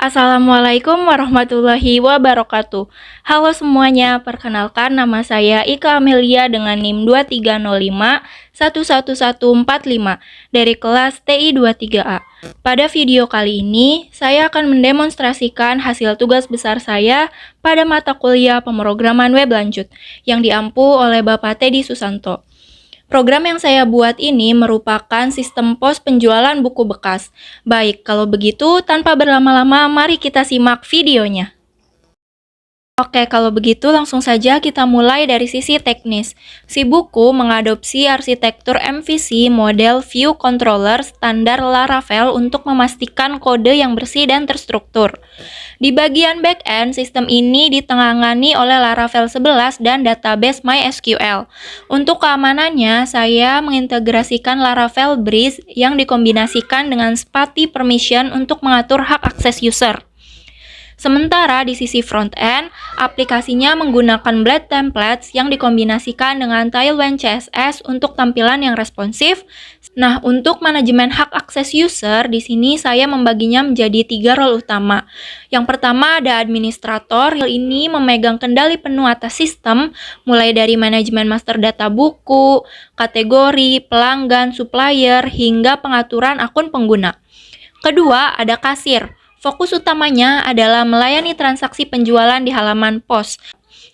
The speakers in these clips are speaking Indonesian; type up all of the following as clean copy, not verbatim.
Assalamualaikum warahmatullahi wabarakatuh. Halo semuanya, perkenalkan nama saya Ika Amelia dengan NIM 2305111145 dari kelas TI 23A. Pada video kali ini, saya akan mendemonstrasikan hasil tugas besar saya pada mata kuliah pemrograman web lanjut yang diampu oleh Bapak Teddy Susanto. Program yang saya buat ini merupakan sistem pos penjualan buku bekas. Baik, kalau begitu tanpa berlama-lama mari kita simak videonya. Oke, kalau begitu langsung saja kita mulai dari sisi teknis. Si buku mengadopsi arsitektur MVC model View Controller standar Laravel untuk memastikan kode yang bersih dan terstruktur. Di bagian back-end, sistem ini ditangani oleh Laravel 11 dan database MySQL. Untuk keamanannya, saya mengintegrasikan Laravel Breeze yang dikombinasikan dengan Spati Permission untuk mengatur hak akses user. Sementara di sisi front-end, aplikasinya menggunakan Blade Templates yang dikombinasikan dengan Tailwind CSS untuk tampilan yang responsif. Nah, untuk manajemen hak akses user, di sini saya membaginya menjadi 3 role utama. Yang pertama ada administrator, hal ini memegang kendali penuh atas sistem, mulai dari manajemen master data buku, kategori, pelanggan, supplier, hingga pengaturan akun pengguna. Kedua, ada kasir. Fokus utamanya adalah melayani transaksi penjualan di halaman pos.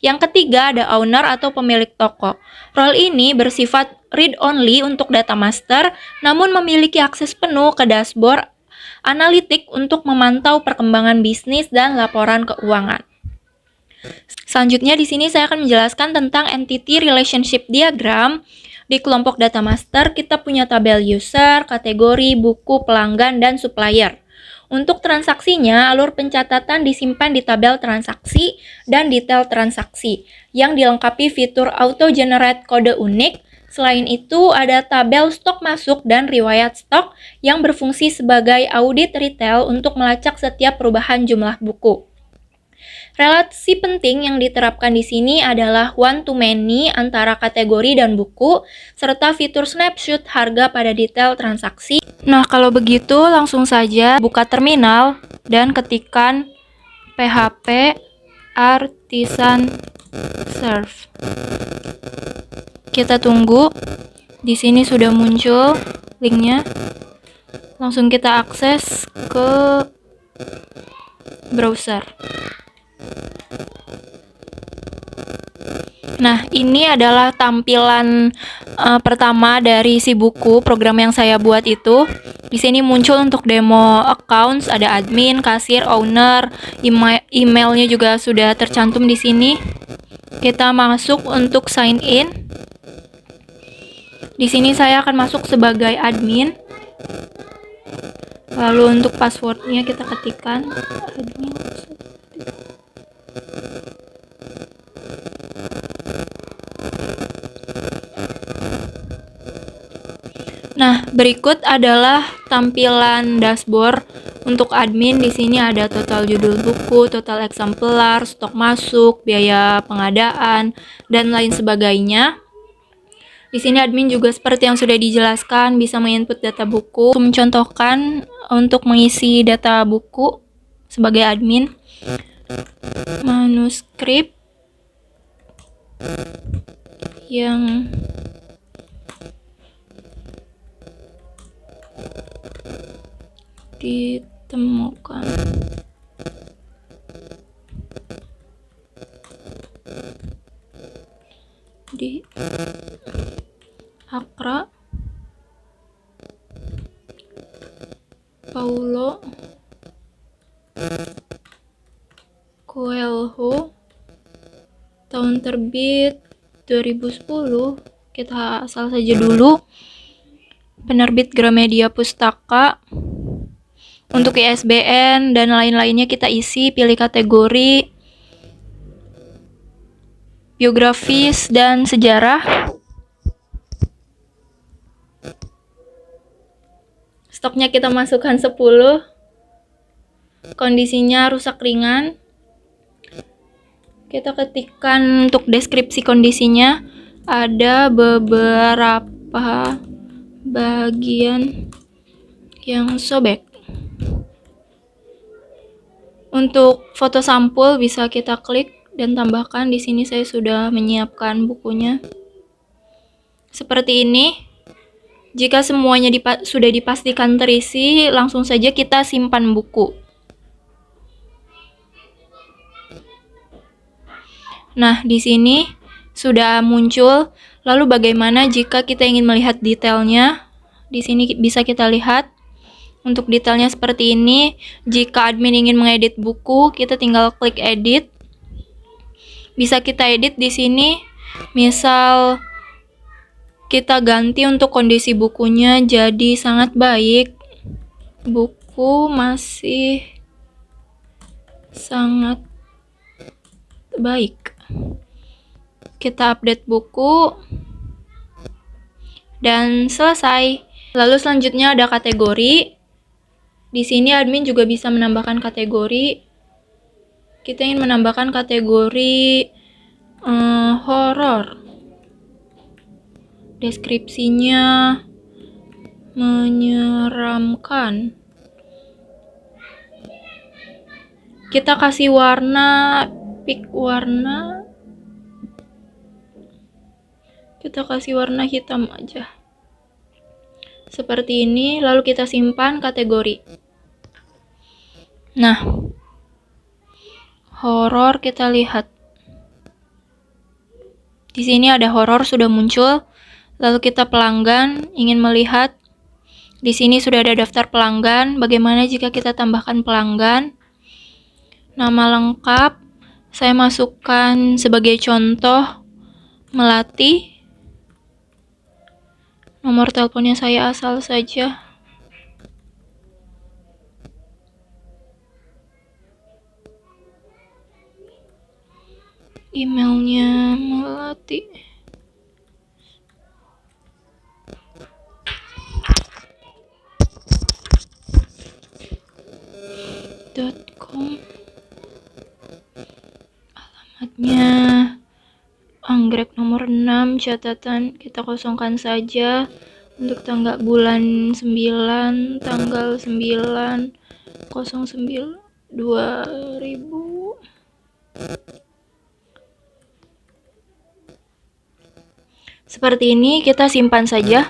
Yang ketiga ada owner atau pemilik toko. Role ini bersifat read-only untuk data master, namun memiliki akses penuh ke dashboard analitik untuk memantau perkembangan bisnis dan laporan keuangan. Selanjutnya di sini saya akan menjelaskan tentang entity relationship diagram. Di kelompok data master kita punya tabel user, kategori, buku, pelanggan, dan supplier. Untuk transaksinya, alur pencatatan disimpan di tabel transaksi dan detail transaksi yang dilengkapi fitur auto-generate kode unik. Selain itu, ada tabel stok masuk dan riwayat stok yang berfungsi sebagai audit retail untuk melacak setiap perubahan jumlah buku. Relasi penting yang diterapkan di sini adalah one-to-many antara kategori dan buku, serta fitur snapshot harga pada detail transaksi. Nah, kalau begitu langsung saja buka terminal dan ketikkan php artisan serve. Kita tunggu. Di sini sudah muncul linknya. Langsung kita akses ke browser. Nah, ini adalah tampilan pertama dari si buku program yang saya buat itu. Di sini muncul untuk demo accounts, ada admin, kasir, owner, emailnya juga sudah tercantum di sini. Kita masuk untuk sign in. Di sini saya akan masuk sebagai admin. Lalu untuk passwordnya kita ketikkan admin. Nah, berikut adalah tampilan dashboard untuk admin. Di sini ada total judul buku, total eksemplar, stok masuk, biaya pengadaan, dan lain sebagainya. Di sini admin juga seperti yang sudah dijelaskan bisa menginput data buku. Mencontohkan untuk mengisi data buku sebagai admin, manuskrip yang ditemukan di Accra, Paulo Coelho, tahun terbit 2010. Kita asal saja dulu. Penerbit Gramedia Pustaka. Untuk ISBN dan lain-lainnya kita isi, pilih kategori, biografis dan sejarah. Stoknya kita masukkan 10. Kondisinya rusak ringan. Kita ketikkan untuk deskripsi kondisinya, ada beberapa bagian yang sobek. Untuk foto sampul bisa kita klik dan tambahkan. Di sini saya sudah menyiapkan bukunya. Seperti ini. Jika semuanya sudah dipastikan terisi, langsung saja kita simpan buku. Nah, di sini sudah muncul. Lalu bagaimana jika kita ingin melihat detailnya? Di sini bisa kita lihat. Untuk detailnya seperti ini. Jika admin ingin mengedit buku, kita tinggal klik edit. Bisa kita edit di sini. Misal kita ganti untuk kondisi bukunya jadi sangat baik. Buku masih sangat baik. Kita update buku dan selesai. Lalu selanjutnya ada kategori. Di sini admin juga bisa menambahkan kategori. Kita ingin menambahkan kategori horor. Deskripsinya menyeramkan. Kita kasih warna, pick warna. Kita kasih warna hitam aja. Seperti ini, lalu kita simpan kategori. Nah, horor kita lihat. Di sini ada horor sudah muncul. Lalu kita pelanggan, ingin melihat. Di sini sudah ada daftar pelanggan. Bagaimana jika kita tambahkan pelanggan? Nama lengkap, saya masukkan sebagai contoh, Melati. Nomor teleponnya saya asal saja. Emailnya Melati. .com. Alamatnya Anggrek nomor 6, catatan kita kosongkan saja. Untuk bulan 9, tanggal 9 09 2000. Seperti ini, kita simpan saja.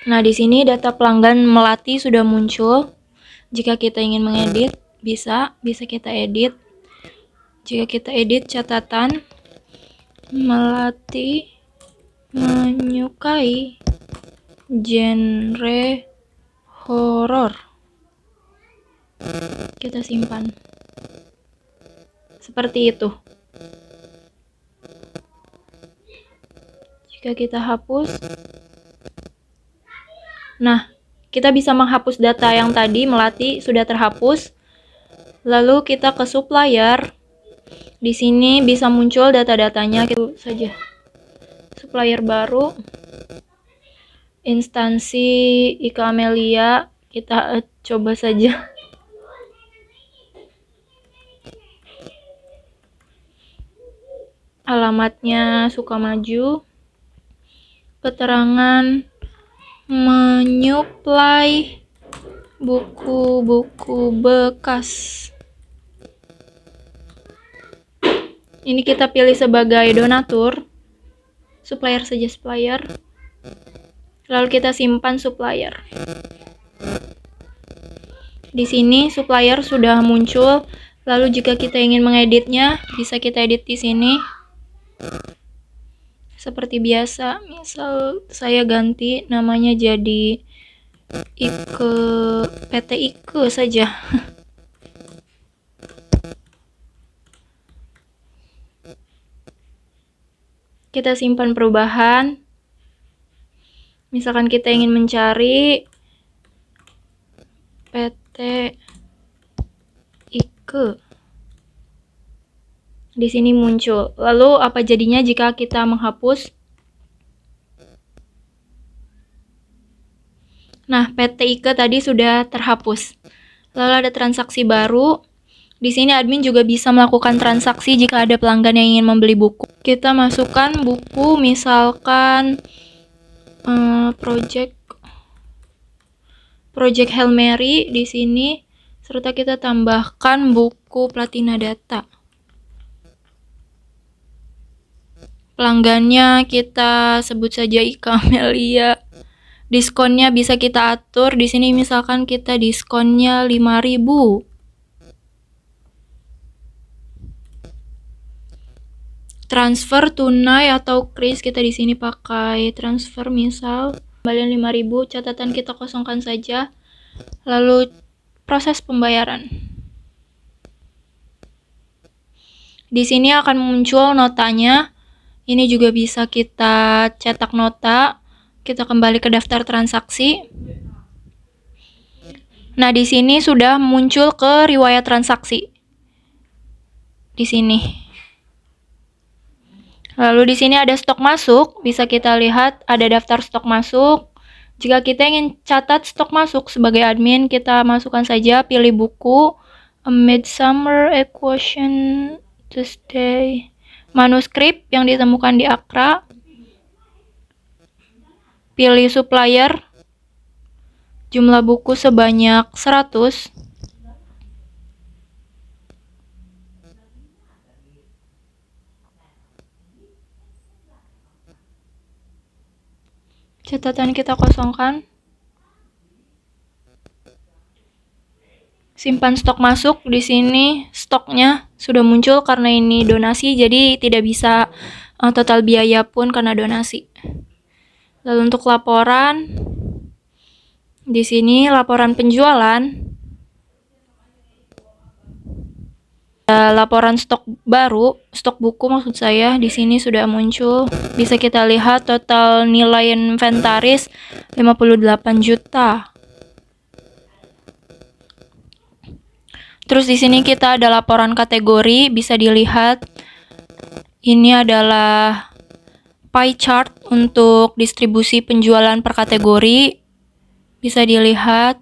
Nah, di sini data pelanggan Melati sudah muncul. Jika kita ingin mengedit, bisa kita edit. Jika kita edit catatan, Melati menyukai genre horor. Kita simpan. Seperti itu. Jika kita hapus, nah, kita bisa menghapus data yang tadi, Melati sudah terhapus. Lalu kita ke supplier. Di sini bisa muncul data-datanya, gitu saja. Supplier baru, instansi Ika Amelia, kita coba saja. Alamatnya Sukamaju. Keterangan menyuplai buku-buku bekas. Ini kita pilih sebagai donatur. Supplier saja, supplier. Lalu kita simpan supplier. Di sini supplier sudah muncul. Lalu jika kita ingin mengeditnya, bisa kita edit di sini. Seperti biasa, misal saya ganti namanya jadi PT Ike saja. Kita simpan perubahan. Misalkan kita ingin mencari PT Ike. Di sini muncul. Lalu apa jadinya jika kita menghapus? Nah, PT Ike tadi sudah terhapus. Lalu ada transaksi baru. Di sini admin juga bisa melakukan transaksi jika ada pelanggan yang ingin membeli buku. Kita masukkan buku, misalkan Project Hail Mary di sini, serta kita tambahkan buku Platina Data. Pelanggannya kita sebut saja Ika Amelia. Diskonnya bisa kita atur. Di sini misalkan kita diskonnya 5.000. Transfer tunai atau kris, kita di sini pakai transfer, misal kembalian 5.000, catatan kita kosongkan saja. Lalu proses pembayaran. Di sini akan muncul notanya. Ini juga bisa kita cetak nota. Kita kembali ke daftar transaksi. Nah, di sini sudah muncul ke riwayat transaksi. Di sini. Lalu di sini ada stok masuk, bisa kita lihat ada daftar stok masuk. Jika kita ingin catat stok masuk sebagai admin, kita masukkan saja, pilih buku, A Midsummer Equation Tuesday, manuskrip yang ditemukan di Accra, pilih supplier, jumlah buku sebanyak 100, catatan kita kosongkan, simpan stok masuk. Di sini stoknya sudah muncul karena ini donasi, jadi tidak bisa total biaya pun karena donasi. Lalu untuk laporan, di sini laporan penjualan, laporan stok baru, stok buku maksud saya, di sini sudah muncul. Bisa kita lihat total nilai inventaris 58 juta. Terus di sini kita ada laporan kategori, bisa dilihat. Ini adalah pie chart untuk distribusi penjualan per kategori. Bisa dilihat.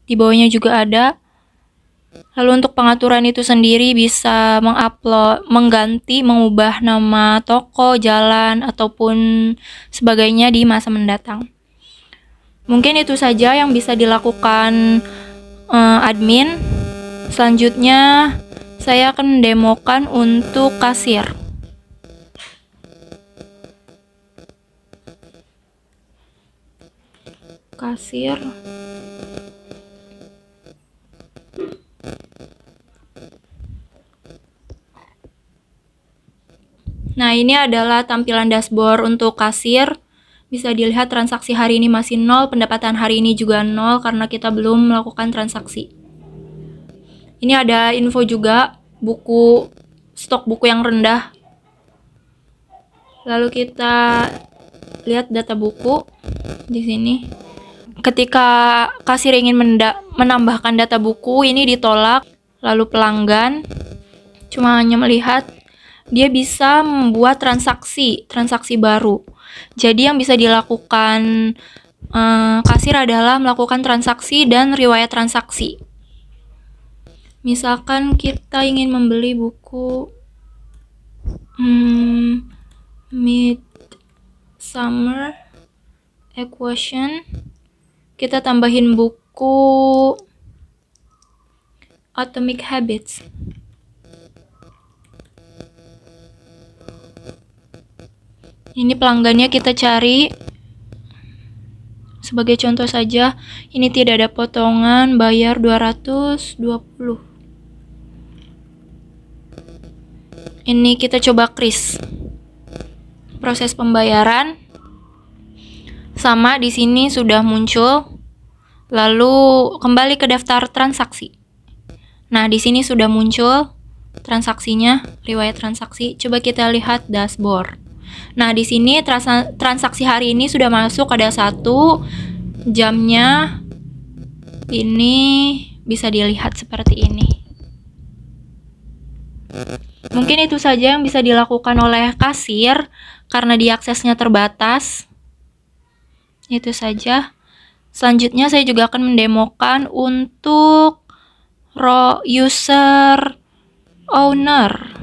Di bawahnya juga ada. Lalu untuk pengaturan itu sendiri bisa mengganti, mengubah nama toko, jalan, ataupun sebagainya di masa mendatang. Mungkin itu saja yang bisa dilakukan admin. Selanjutnya, saya akan mendemokan untuk kasir. Kasir. Nah, ini adalah tampilan dashboard untuk kasir. Bisa dilihat transaksi hari ini masih 0, pendapatan hari ini juga 0 karena kita belum melakukan transaksi. Ini ada info juga, buku, stok buku yang rendah. Lalu kita lihat data buku di sini. Ketika kasir ingin menambahkan data buku, ini ditolak. Lalu pelanggan cuma hanya melihat, dia bisa membuat transaksi baru. Jadi yang bisa dilakukan kasir adalah melakukan transaksi dan riwayat transaksi. Misalkan kita ingin membeli buku Midsummer Equation, kita tambahin buku Atomic Habits. Ini pelanggannya kita cari. Sebagai contoh saja, ini tidak ada potongan, bayar 220. Ini kita coba kris. Proses pembayaran sama di sini sudah muncul. Lalu kembali ke daftar transaksi. Nah, di sini sudah muncul transaksinya, riwayat transaksi. Coba kita lihat dashboard. Nah, di sini transaksi hari ini sudah masuk, ada 1, jamnya ini bisa dilihat seperti ini. Mungkin itu saja yang bisa dilakukan oleh kasir karena diaksesnya terbatas. Itu saja. Selanjutnya saya juga akan mendemokan untuk user owner.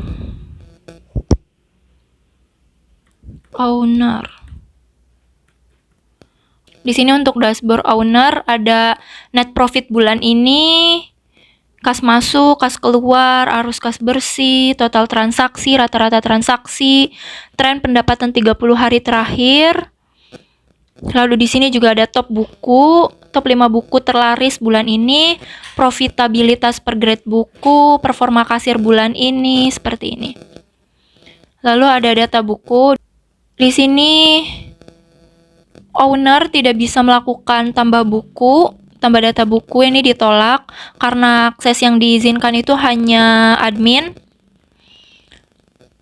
Di sini untuk dashboard owner ada net profit bulan ini, kas masuk, kas keluar, arus kas bersih, total transaksi, rata-rata transaksi, tren pendapatan 30 hari terakhir. Lalu di sini juga ada top buku, top 5 buku terlaris bulan ini, profitabilitas per grade buku, performa kasir bulan ini, seperti ini. Lalu ada data buku. Di sini owner tidak bisa melakukan tambah data buku, ini ditolak karena akses yang diizinkan itu hanya admin.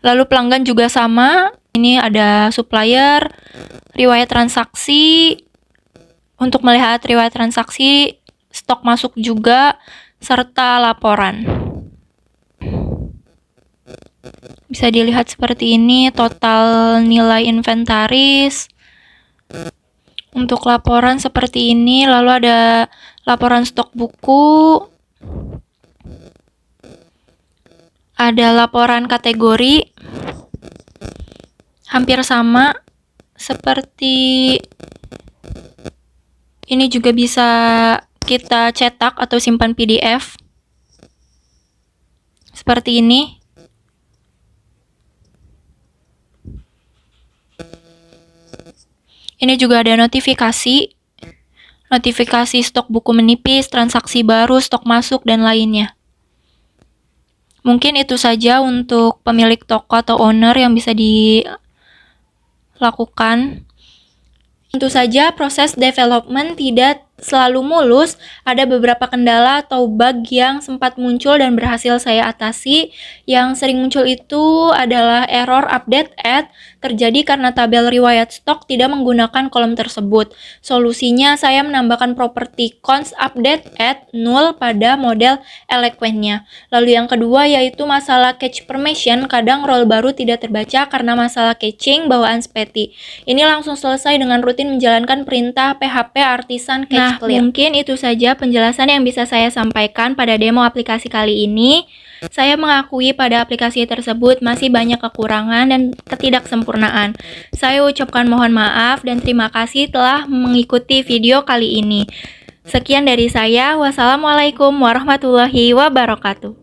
Lalu pelanggan juga sama, ini ada supplier, riwayat transaksi. Untuk melihat riwayat transaksi, stok masuk juga, serta laporan. Bisa dilihat seperti ini, total nilai inventaris. Untuk laporan seperti ini, lalu ada laporan stok buku, ada laporan kategori, hampir sama seperti ini, juga bisa kita cetak atau simpan PDF seperti ini. Ini juga ada notifikasi stok buku menipis, transaksi baru, stok masuk, dan lainnya. Mungkin itu saja untuk pemilik toko atau owner yang bisa dilakukan. Tentu saja proses development tidak selalu mulus, ada beberapa kendala atau bug yang sempat muncul dan berhasil saya atasi. Yang sering muncul itu adalah error update add, terjadi karena tabel riwayat stok tidak menggunakan kolom tersebut. Solusinya saya menambahkan properti cons update add null pada model Eloquent-nya. Lalu yang kedua yaitu masalah cache permission, kadang role baru tidak terbaca karena masalah caching bawaan Speti. Ini langsung selesai dengan rutin menjalankan perintah PHP artisan cache clear. Mungkin itu saja penjelasan yang bisa saya sampaikan pada demo aplikasi kali ini. Saya mengakui pada aplikasi tersebut masih banyak kekurangan dan ketidaksempurnaan. Saya ucapkan mohon maaf dan terima kasih telah mengikuti video kali ini. Sekian dari saya. Wassalamualaikum warahmatullahi wabarakatuh.